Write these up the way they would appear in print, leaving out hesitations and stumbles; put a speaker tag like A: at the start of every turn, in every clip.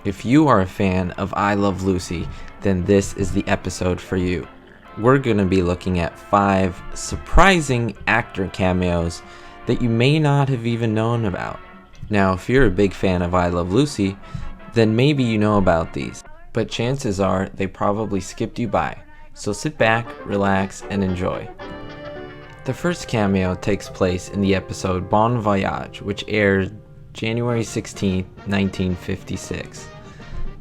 A: If you are a fan of I Love Lucy, then this is the episode for you. We're going to be looking at 5 surprising actor cameos that you may not have even known about. Now, if you're a big fan of I Love Lucy, then maybe you know about these, but chances are they probably skipped you by. So sit back, relax, and enjoy. The first cameo takes place in the episode Bon Voyage, which aired January 16, 1956.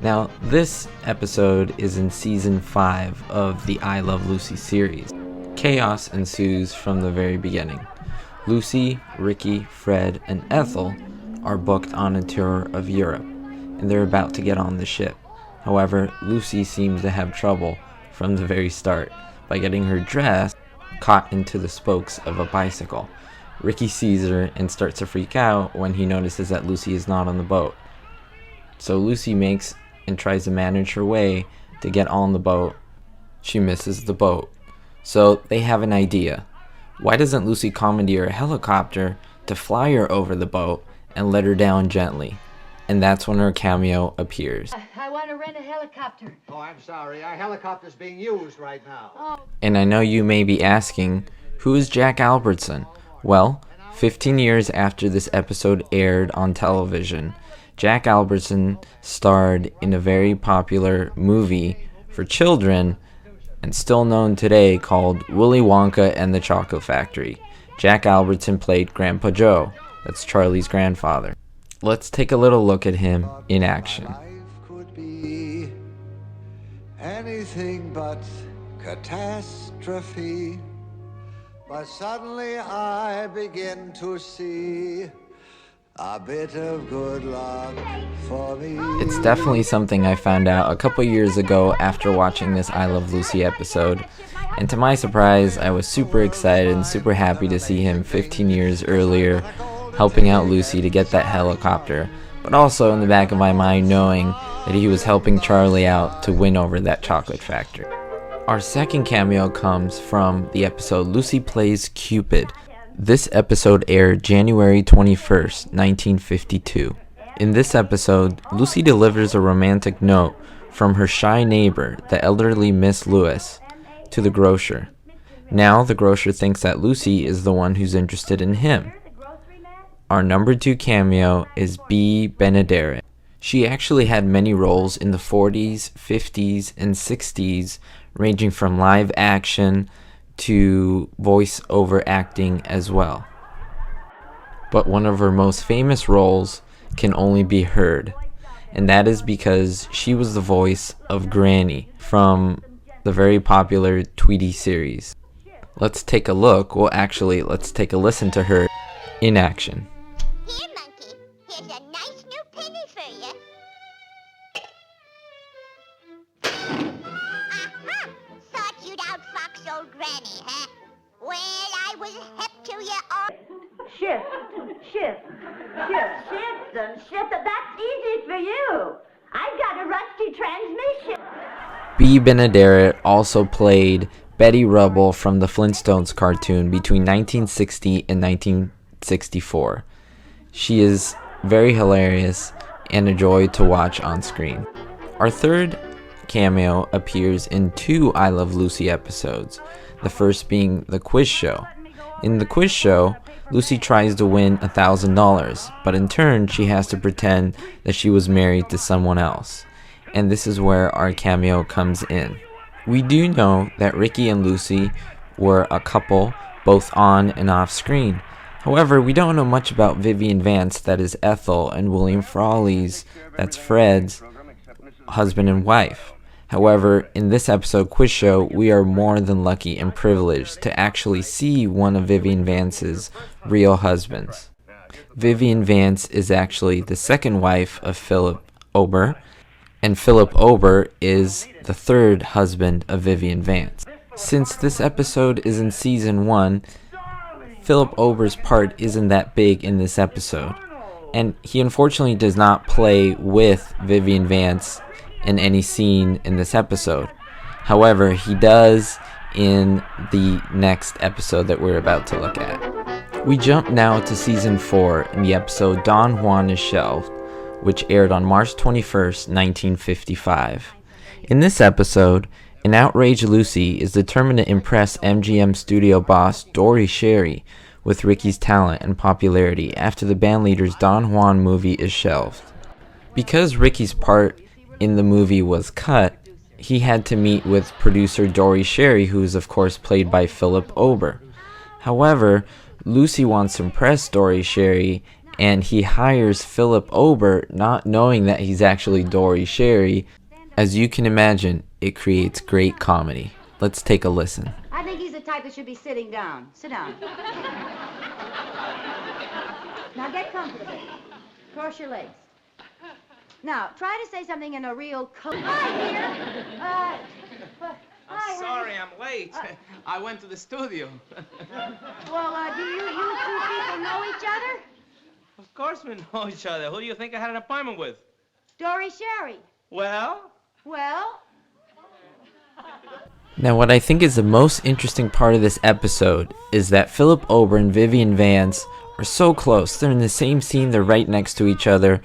A: Now, this episode is in season 5 of the I Love Lucy series. Chaos ensues from the very beginning. Lucy, Ricky, Fred, and Ethel are booked on a tour of Europe, and they're about to get on the ship. However, Lucy seems to have trouble from the very start by getting her dress caught into the spokes of a bicycle. Ricky sees her and starts to freak out when he notices that Lucy is not on the boat. So Lucy makes and tries to manage her way to get on the boat. She misses the boat. So they have an idea. Why doesn't Lucy commandeer a helicopter to fly her over the boat and let her down gently? And that's when her cameo appears.
B: I want to rent a helicopter.
C: Oh, I'm sorry. Our helicopter's being used right now.
B: Oh.
A: And I know you may be asking, who is Jack Albertson? Well, 15 years after this episode aired on television, Jack Albertson starred in a very popular movie for children and still known today called Willy Wonka and the Chocolate Factory. Jack Albertson played Grandpa Joe. That's Charlie's grandfather. Let's take a little look at him in action.
D: Life could be anything but catastrophe, but suddenly I begin to see a bit of good luck for me.
A: It's definitely something I found out a couple years ago after watching this I Love Lucy episode. And to my surprise, I was super excited and super happy to see him 15 years earlier helping out Lucy to get that helicopter, but also in the back of my mind knowing that he was helping Charlie out to win over that chocolate factory. Our second cameo comes from the episode Lucy Plays Cupid. This episode aired January 21st, 1952. In this episode, Lucy delivers a romantic note from her shy neighbor, the elderly Miss Lewis, to the grocer. Now the grocer thinks that Lucy is the one who's interested in him. Our number 2 cameo is Bea Benaderet. She actually had many roles in the 40s, 50s, and 60s, ranging from live action to voice-over acting as well. But one of her most famous roles can only be heard, and that is because she was the voice of Granny from the very popular Tweety series. Let's take a look, let's take a listen to her in action.
E: Here, monkey, here's a nice new penny for you. Aha! Thought you'd outfox old Granny, huh? Well, I was hep to you all.
B: Shift. That's easy for you. I've got a rusty transmission.
A: Bea Benaderet also played Betty Rubble from the Flintstones cartoon between 1960 and 1964. She is very hilarious and a joy to watch on screen. Our third cameo appears in 2 I Love Lucy episodes, the first being the quiz show. In the quiz show, Lucy tries to win $1,000, but in turn she has to pretend that she was married to someone else. And this is where our cameo comes in. We do know that Ricky and Lucy were a couple, both on and off screen. However, we don't know much about Vivian Vance, that is Ethel, and William Frawley's, that's Fred's, husband and wife. However, in this episode quiz show, we are more than lucky and privileged to actually see one of Vivian Vance's real husbands. Vivian Vance is actually the second wife of Philip Ober, and Philip Ober is the third husband of Vivian Vance. Since this episode is in season 1, Philip Ober's part isn't that big in this episode, and he unfortunately does not play with Vivian Vance in any scene in this episode. However, he does in the next episode that we're about to look at. We jump now to season 4 in the episode Don Juan is Shelved, which aired on March 21st, 1955. In this episode, an outraged Lucy is determined to impress MGM studio boss Dory Sherry with Ricky's talent and popularity after the bandleader's Don Juan movie is shelved. Because Ricky's part in the movie was cut, he had to meet with producer Dory Sherry, who is of course played by Philip Ober. However, Lucy wants to impress Dory Sherry, and he hires Philip Ober, not knowing that he's actually Dory Sherry. As you can imagine, it creates great comedy. Let's take a listen.
F: I think he's the type that should be sitting down. Sit down. Now get comfortable. Cross your legs. Now, try to say something in a real Hi, dear. Hi,
G: I'm sorry,
F: honey.
G: I'm late. I went to the studio.
F: Well, do you two people know each other?
G: Of course we know each other. Who do you think I had an appointment with?
F: Dory Sherry.
G: Well?
F: Well,
A: Now, what I think is the most interesting part of this episode is that Philip Ober and Vivian Vance are so close. They're in the same scene, they're right next to each other.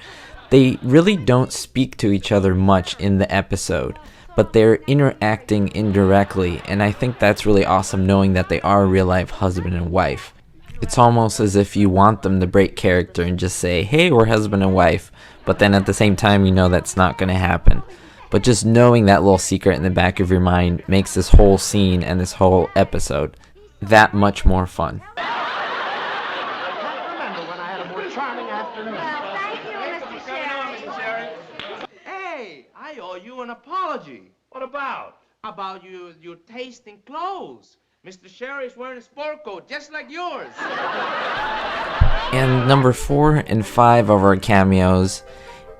A: They really don't speak to each other much in the episode, but they're interacting indirectly, and I think that's really awesome, knowing that they are a real-life husband and wife. It's almost as if you want them to break character and just say, hey, we're husband and wife, but then at the same time you know that's not going to happen. But just knowing that little secret in the back of your mind makes this whole scene and this whole episode that much more fun.
G: Hey, I owe you an apology. What about? About your taste in clothes. Mr. Sherry's wearing a sport coat just like yours.
A: And number 4 and 5 of our cameos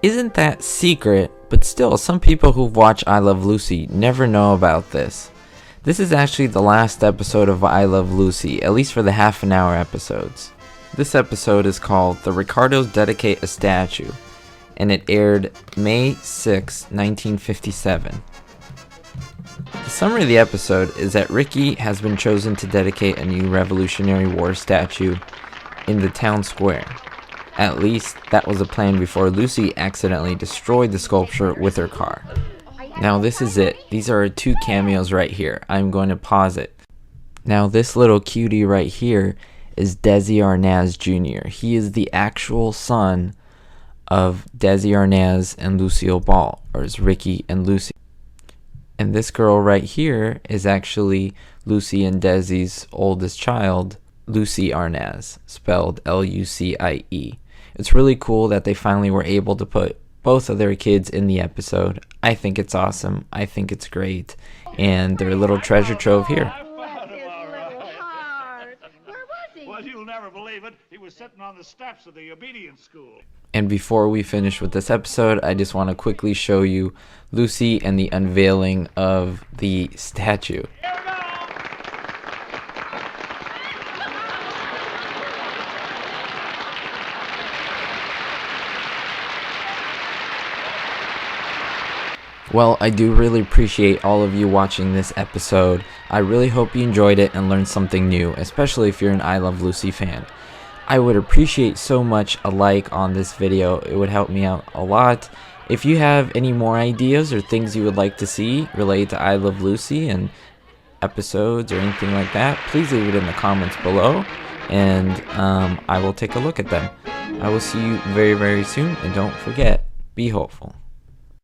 A: isn't that secret, but still, some people who've watched I Love Lucy never know about this. This is actually the last episode of I Love Lucy, at least for the half-an-hour episodes. This episode is called The Ricardos Dedicate a Statue, and it aired May 6, 1957. The summary of the episode is that Ricky has been chosen to dedicate a new Revolutionary War statue in the town square. At least, that was the plan before Lucy accidentally destroyed the sculpture with her car. Now this is it. These are 2 cameos right here. I'm going to pause it. Now this little cutie right here is Desi Arnaz Jr. He is the actual son of Desi Arnaz and Lucille Ball, or is Ricky and Lucy. And this girl right here is actually Lucy and Desi's oldest child, LUCIE ARNAZ, spelled L-U-C-I-E. It's really cool that they finally were able to put both of their kids in the episode. I think it's awesome. I think it's great. And their little treasure trove here.
H: Well, you'll never believe it. He was sitting on the steps of the obedience school.
A: And before we finish with this episode, I just want to quickly show you Lucy and the unveiling of the statue. Well, I do really appreciate all of you watching this episode. I really hope you enjoyed it and learned something new, especially if you're an I Love Lucy fan. I would appreciate so much a like on this video. It would help me out a lot. If you have any more ideas or things you would like to see related to I Love Lucy and episodes or anything like that, please leave it in the comments below, and I will take a look at them. I will see you very, very soon, and don't forget, be hopeful.